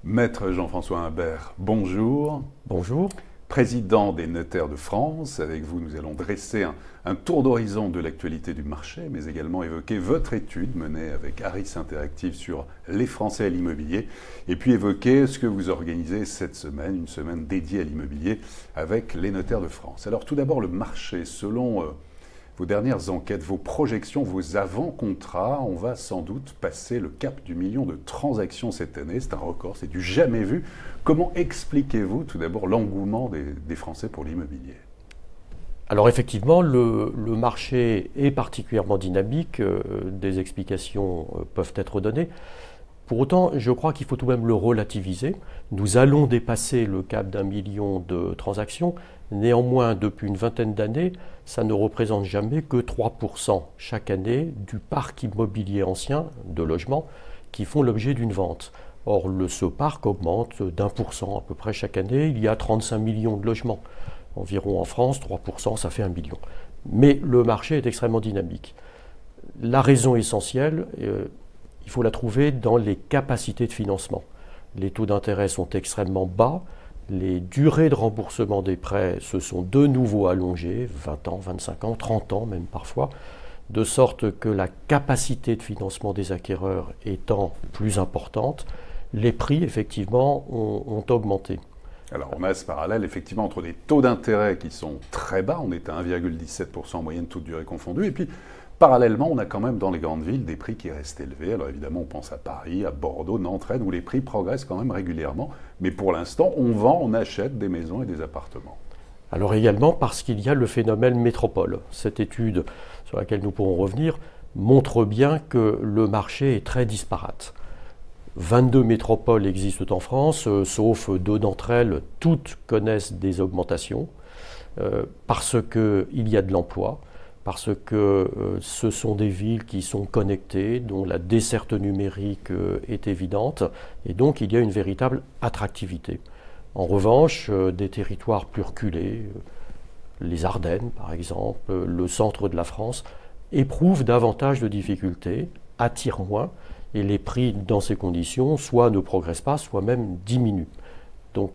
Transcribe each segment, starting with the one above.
Maître Jean-François Humbert, bonjour. Bonjour. Président des notaires de France, avec vous nous allons dresser un tour d'horizon de l'actualité du marché, mais également évoquer votre étude menée avec Harris Interactive sur les Français à l'immobilier, et puis évoquer ce que vous organisez cette semaine, une semaine dédiée à l'immobilier avec les notaires de France. Alors tout d'abord le marché, selon vos dernières enquêtes, vos projections, vos avant-contrats, on va sans doute passer le cap du million de transactions cette année. C'est un record, c'est du jamais vu. Comment expliquez-vous tout d'abord l'engouement des Français pour l'immobilier ? Alors effectivement, le marché est particulièrement dynamique, des explications peuvent être données. Pour autant, je crois qu'il faut tout de même le relativiser. Nous allons dépasser le cap d'1 million de transactions. Néanmoins, depuis une vingtaine d'années, ça ne représente jamais que 3% chaque année du parc immobilier ancien de logements qui font l'objet d'une vente. Or, ce parc augmente d'1% à peu près chaque année. Il y a 35 millions de logements environ en France, 3%, ça fait 1 million. Mais le marché est extrêmement dynamique. La raison essentielle, il faut la trouver dans les capacités de financement. Les taux d'intérêt sont extrêmement bas. Les durées de remboursement des prêts se sont de nouveau allongées, 20 ans, 25 ans, 30 ans même parfois, de sorte que la capacité de financement des acquéreurs étant plus importante, les prix effectivement ont augmenté. Alors on a ce parallèle effectivement entre des taux d'intérêt qui sont très bas, on est à 1,17% en moyenne toute durée confondue, et puis parallèlement on a quand même dans les grandes villes des prix qui restent élevés. Alors évidemment on pense à Paris, à Bordeaux, Nantes, Rennes, où les prix progressent quand même régulièrement, mais pour l'instant on vend, on achète des maisons et des appartements. Alors également parce qu'il y a le phénomène métropole. Cette étude sur laquelle nous pourrons revenir montre bien que le marché est très disparate. 22 métropoles existent en France, sauf 2 d'entre elles, toutes connaissent des augmentations, parce qu'il y a de l'emploi, parce que ce sont des villes qui sont connectées, dont la desserte numérique est évidente, et donc il y a une véritable attractivité. En revanche, des territoires plus reculés, les Ardennes par exemple, le centre de la France, éprouvent davantage de difficultés, attirent moins, et les prix dans ces conditions soit ne progressent pas, soit même diminuent. Donc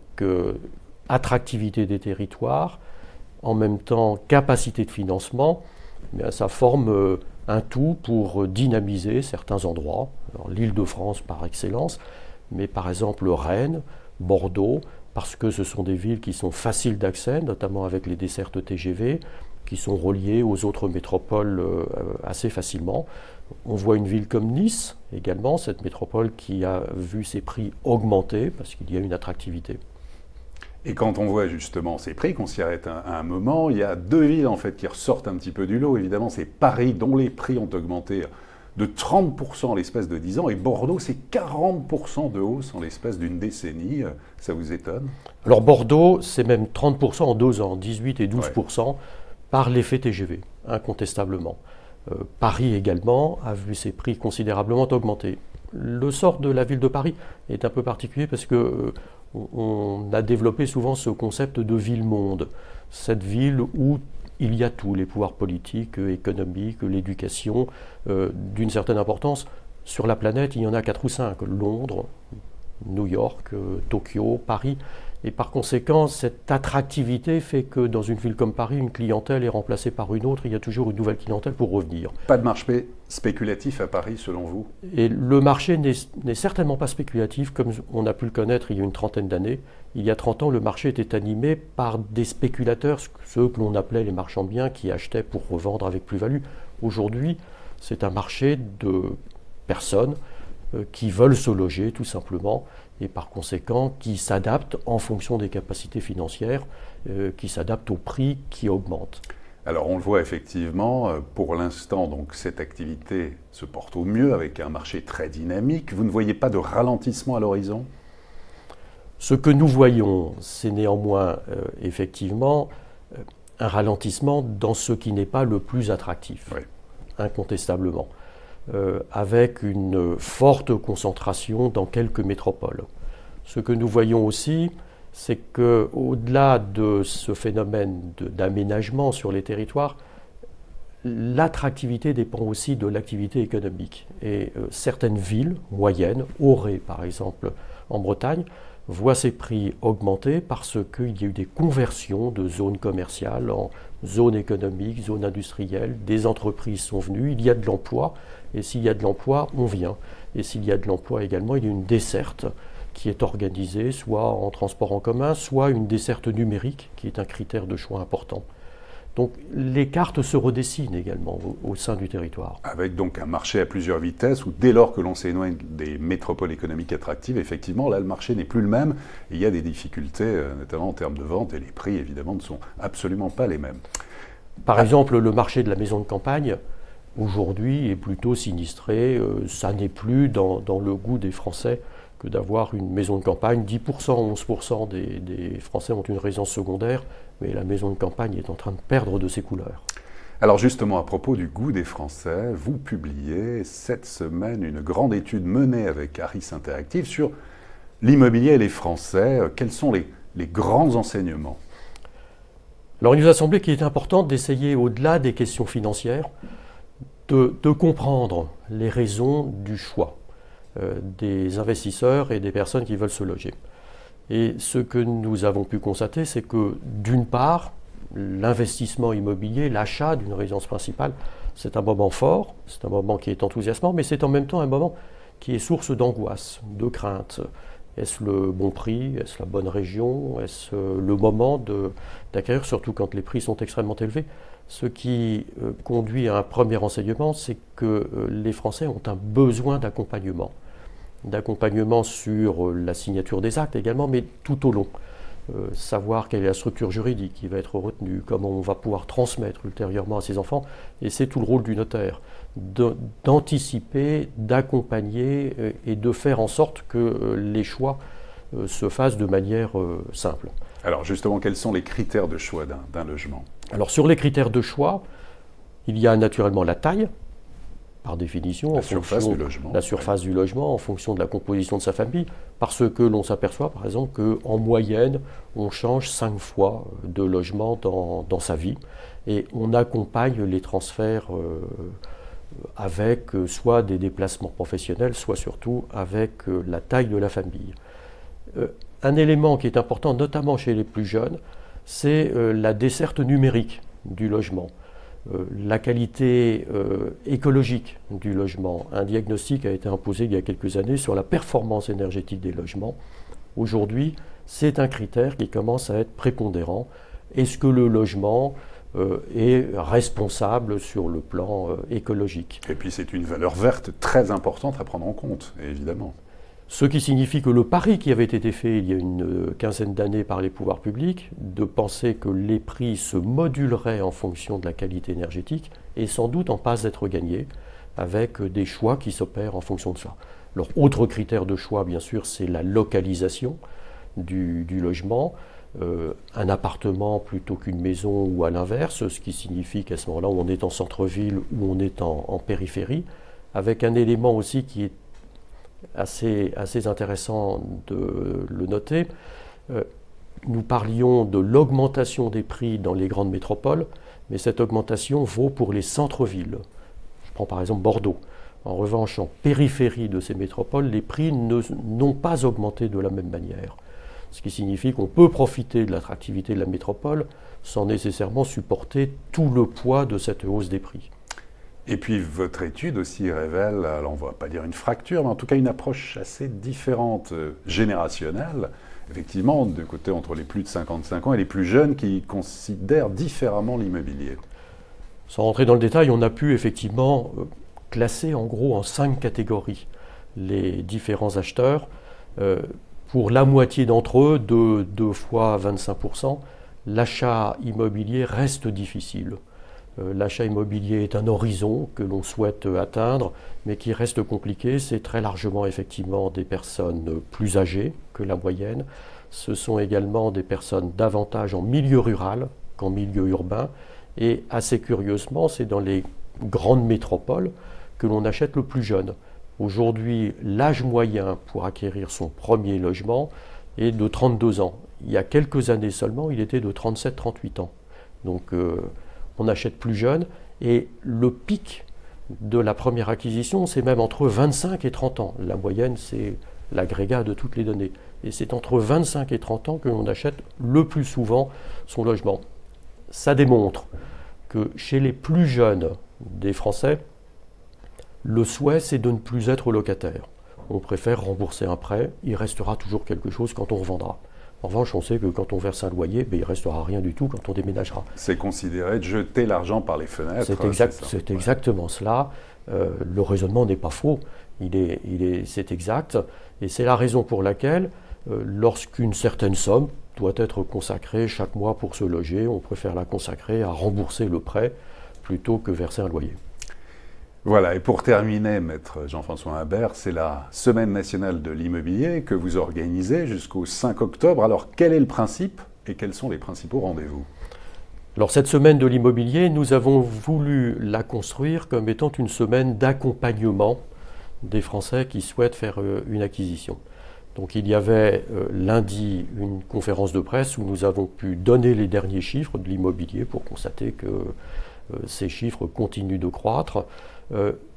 attractivité des territoires, en même temps capacité de financement, ça forme un tout pour dynamiser certains endroits. L'Île-de-France par excellence, mais par exemple Rennes, Bordeaux, parce que ce sont des villes qui sont faciles d'accès, notamment avec les dessertes TGV, qui sont reliées aux autres métropoles assez facilement. On voit une ville comme Nice également, cette métropole qui a vu ses prix augmenter parce qu'il y a une attractivité. Et quand on voit justement ces prix, qu'on s'y arrête à un moment, il y a 2 villes en fait qui ressortent un petit peu du lot. Évidemment, c'est Paris dont les prix ont augmenté de 30% en l'espace de 10 ans, et Bordeaux, c'est 40% de hausse en l'espace d'une décennie. Ça vous étonne ? Alors Bordeaux, c'est même 30% en 2 ans, 18 et 12%, ouais, par l'effet TGV, incontestablement. Paris également a vu ses prix considérablement augmenter. Le sort de la ville de Paris est un peu particulier parce que on a développé souvent ce concept de ville-monde. Cette ville où il y a tout, les pouvoirs politiques, économiques, l'éducation, d'une certaine importance. Sur la planète, il y en a 4 ou 5. Londres, New York, Tokyo, Paris. Et par conséquent, cette attractivité fait que dans une ville comme Paris, une clientèle est remplacée par une autre. Il y a toujours une nouvelle clientèle pour revenir. Pas de marché spéculatif à Paris, selon vous ? Et le marché n'est certainement pas spéculatif, comme on a pu le connaître il y a une trentaine d'années. Il y a 30 ans, le marché était animé par des spéculateurs, ceux que l'on appelait les marchands de biens, qui achetaient pour revendre avec plus-value. Aujourd'hui, c'est un marché de personnes qui veulent se loger, tout simplement, et par conséquent qui s'adaptent en fonction des capacités financières, qui s'adaptent aux prix qui augmentent. Alors on le voit effectivement, pour l'instant, donc cette activité se porte au mieux avec un marché très dynamique. Vous ne voyez pas de ralentissement à l'horizon ? Ce que nous voyons, c'est néanmoins effectivement un ralentissement dans ce qui n'est pas le plus attractif, oui, incontestablement. Avec une forte concentration dans quelques métropoles. Ce que nous voyons aussi, c'est qu'au-delà de ce phénomène d'aménagement sur les territoires, l'attractivité dépend aussi de l'activité économique. Et certaines villes moyennes, Auray par exemple, en Bretagne, voit ses prix augmenter parce qu'il y a eu des conversions de zones commerciales en zones économiques, zones industrielles, des entreprises sont venues, il y a de l'emploi, et s'il y a de l'emploi, on vient. Et s'il y a de l'emploi également, il y a une desserte qui est organisée, soit en transport en commun, soit une desserte numérique, qui est un critère de choix important. Donc les cartes se redessinent également au sein du territoire. Avec donc un marché à plusieurs vitesses, où dès lors que l'on s'éloigne des métropoles économiques attractives, effectivement, là, le marché n'est plus le même. Et il y a des difficultés, notamment en termes de vente, et les prix, évidemment, ne sont absolument pas les mêmes. Par exemple, le marché de la maison de campagne, aujourd'hui, est plutôt sinistré. Ça n'est plus dans le goût des Français que d'avoir une maison de campagne. 10%, 11% des Français ont une résidence secondaire, mais la maison de campagne est en train de perdre de ses couleurs. Alors justement, à propos du goût des Français, vous publiez cette semaine une grande étude menée avec Harris Interactive sur l'immobilier et les Français. Quels sont les grands enseignements? Alors il nous a semblé qu'il était important d'essayer, au-delà des questions financières, de comprendre les raisons du choix des investisseurs et des personnes qui veulent se loger. Et ce que nous avons pu constater, c'est que d'une part, l'investissement immobilier, l'achat d'une résidence principale, c'est un moment fort, c'est un moment qui est enthousiasmant, mais c'est en même temps un moment qui est source d'angoisse, de crainte. Est-ce le bon prix? Est-ce la bonne région? Est-ce le moment d'acquérir, surtout quand les prix sont extrêmement élevés? Ce qui conduit à un premier enseignement, c'est que les Français ont un besoin d'accompagnement sur la signature des actes également, mais tout au long. Savoir quelle est la structure juridique qui va être retenue, comment on va pouvoir transmettre ultérieurement à ses enfants, et c'est tout le rôle du notaire, d'anticiper, d'accompagner et de faire en sorte que les choix se fassent de manière simple. Alors justement, quels sont les critères de choix d'un logement? Alors sur les critères de choix, il y a naturellement la taille, par définition, la surface du logement, en fonction de la composition de sa famille, parce que l'on s'aperçoit par exemple qu'en moyenne, on change 5 fois de logement dans sa vie, et on accompagne les transferts avec soit des déplacements professionnels, soit surtout avec la taille de la famille. Un élément qui est important, notamment chez les plus jeunes, c'est la desserte numérique du logement. La qualité écologique du logement. Un diagnostic a été imposé il y a quelques années sur la performance énergétique des logements. Aujourd'hui, c'est un critère qui commence à être prépondérant. Est-ce que le logement est responsable sur le plan écologique? Et puis c'est une valeur verte très importante à prendre en compte, évidemment. Ce qui signifie que le pari qui avait été fait il y a une quinzaine d'années par les pouvoirs publics, de penser que les prix se moduleraient en fonction de la qualité énergétique, est sans doute en passe d'être gagné, avec des choix qui s'opèrent en fonction de ça. Alors, autre critère de choix, bien sûr, c'est la localisation du logement. Un appartement plutôt qu'une maison ou à l'inverse, ce qui signifie qu'à ce moment-là, on est en centre-ville ou on est en périphérie, avec un élément aussi qui est assez intéressant de le noter. Nous parlions de l'augmentation des prix dans les grandes métropoles, mais cette augmentation vaut pour les centres-villes. Je prends par exemple Bordeaux. En revanche, en périphérie de ces métropoles, les prix n'ont pas augmenté de la même manière. Ce qui signifie qu'on peut profiter de l'attractivité de la métropole sans nécessairement supporter tout le poids de cette hausse des prix. Et puis votre étude aussi révèle, alors on ne va pas dire une fracture, mais en tout cas une approche assez différente, générationnelle, effectivement, de côté entre les plus de 55 ans et les plus jeunes qui considèrent différemment l'immobilier. Sans rentrer dans le détail, on a pu effectivement classer en gros en 5 catégories les différents acheteurs. Pour la moitié d'entre eux, 2 fois 25%, l'achat immobilier reste difficile. L'achat immobilier est un horizon que l'on souhaite atteindre, mais qui reste compliqué. C'est très largement effectivement des personnes plus âgées que la moyenne. Ce sont également des personnes davantage en milieu rural qu'en milieu urbain. Et assez curieusement, c'est dans les grandes métropoles que l'on achète le plus jeune. Aujourd'hui, l'âge moyen pour acquérir son premier logement est de 32 ans. Il y a quelques années seulement, il était de 37-38 ans. Donc, on achète plus jeune, et le pic de la première acquisition, c'est même entre 25 et 30 ans. La moyenne, c'est l'agrégat de toutes les données. Et c'est entre 25 et 30 ans que l'on achète le plus souvent son logement. Ça démontre que chez les plus jeunes des Français, le souhait, c'est de ne plus être locataire. On préfère rembourser un prêt, il restera toujours quelque chose quand on revendra. En revanche, on sait que quand on verse un loyer, il ne restera rien du tout quand on déménagera. C'est considéré de jeter l'argent par les fenêtres. C'est exactement cela. Le raisonnement n'est pas faux, c'est exact. Et c'est la raison pour laquelle, lorsqu'une certaine somme doit être consacrée chaque mois pour se loger, on préfère la consacrer à rembourser le prêt plutôt que verser un loyer. Voilà, et pour terminer, maître Jean-François Imbert, c'est la Semaine nationale de l'immobilier que vous organisez jusqu'au 5 octobre. Alors, quel est le principe et quels sont les principaux rendez-vous? Alors, cette semaine de l'immobilier, nous avons voulu la construire comme étant une semaine d'accompagnement des Français qui souhaitent faire une acquisition. Donc, il y avait lundi une conférence de presse où nous avons pu donner les derniers chiffres de l'immobilier pour constater que ces chiffres continuent de croître.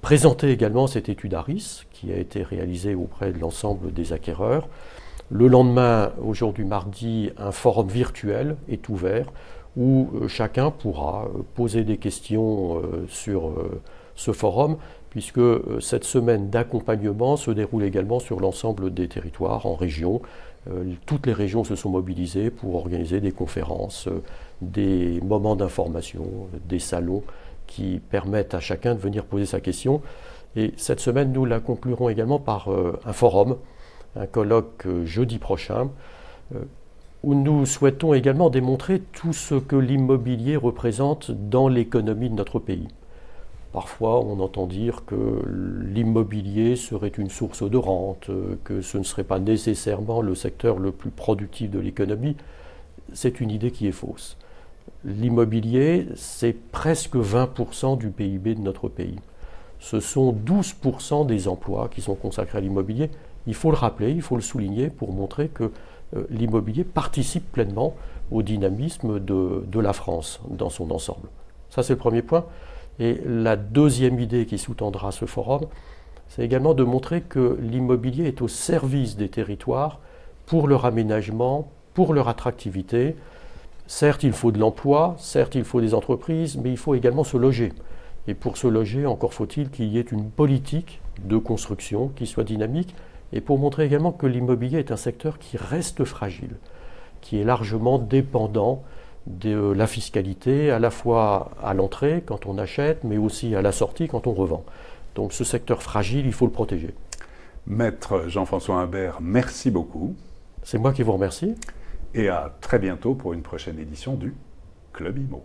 Présenter également cette étude ARIS qui a été réalisée auprès de l'ensemble des acquéreurs. Le lendemain, aujourd'hui mardi, un forum virtuel est ouvert où chacun pourra poser des questions sur ce forum, puisque cette semaine d'accompagnement se déroule également sur l'ensemble des territoires, en région. Toutes les régions se sont mobilisées pour organiser des conférences, des moments d'information, des salons qui permettent à chacun de venir poser sa question. Et cette semaine, nous la conclurons également par un forum, un colloque jeudi prochain, où nous souhaitons également démontrer tout ce que l'immobilier représente dans l'économie de notre pays. Parfois, on entend dire que l'immobilier serait une source de rente, que ce ne serait pas nécessairement le secteur le plus productif de l'économie. C'est une idée qui est fausse. L'immobilier, c'est presque 20% du PIB de notre pays. Ce sont 12% des emplois qui sont consacrés à l'immobilier. Il faut le rappeler, il faut le souligner pour montrer que l'immobilier participe pleinement au dynamisme de la France dans son ensemble. Ça, c'est le premier point. Et la deuxième idée qui sous-tendra ce forum, c'est également de montrer que l'immobilier est au service des territoires pour leur aménagement, pour leur attractivité. Certes, il faut de l'emploi, certes, il faut des entreprises, mais il faut également se loger. Et pour se loger, encore faut-il qu'il y ait une politique de construction qui soit dynamique, et pour montrer également que l'immobilier est un secteur qui reste fragile, qui est largement dépendant de la fiscalité, à la fois à l'entrée quand on achète, mais aussi à la sortie quand on revend. Donc ce secteur fragile, il faut le protéger. Maître Jean-François Imbert, merci beaucoup. C'est moi qui vous remercie. Et à très bientôt pour une prochaine édition du Club Immo.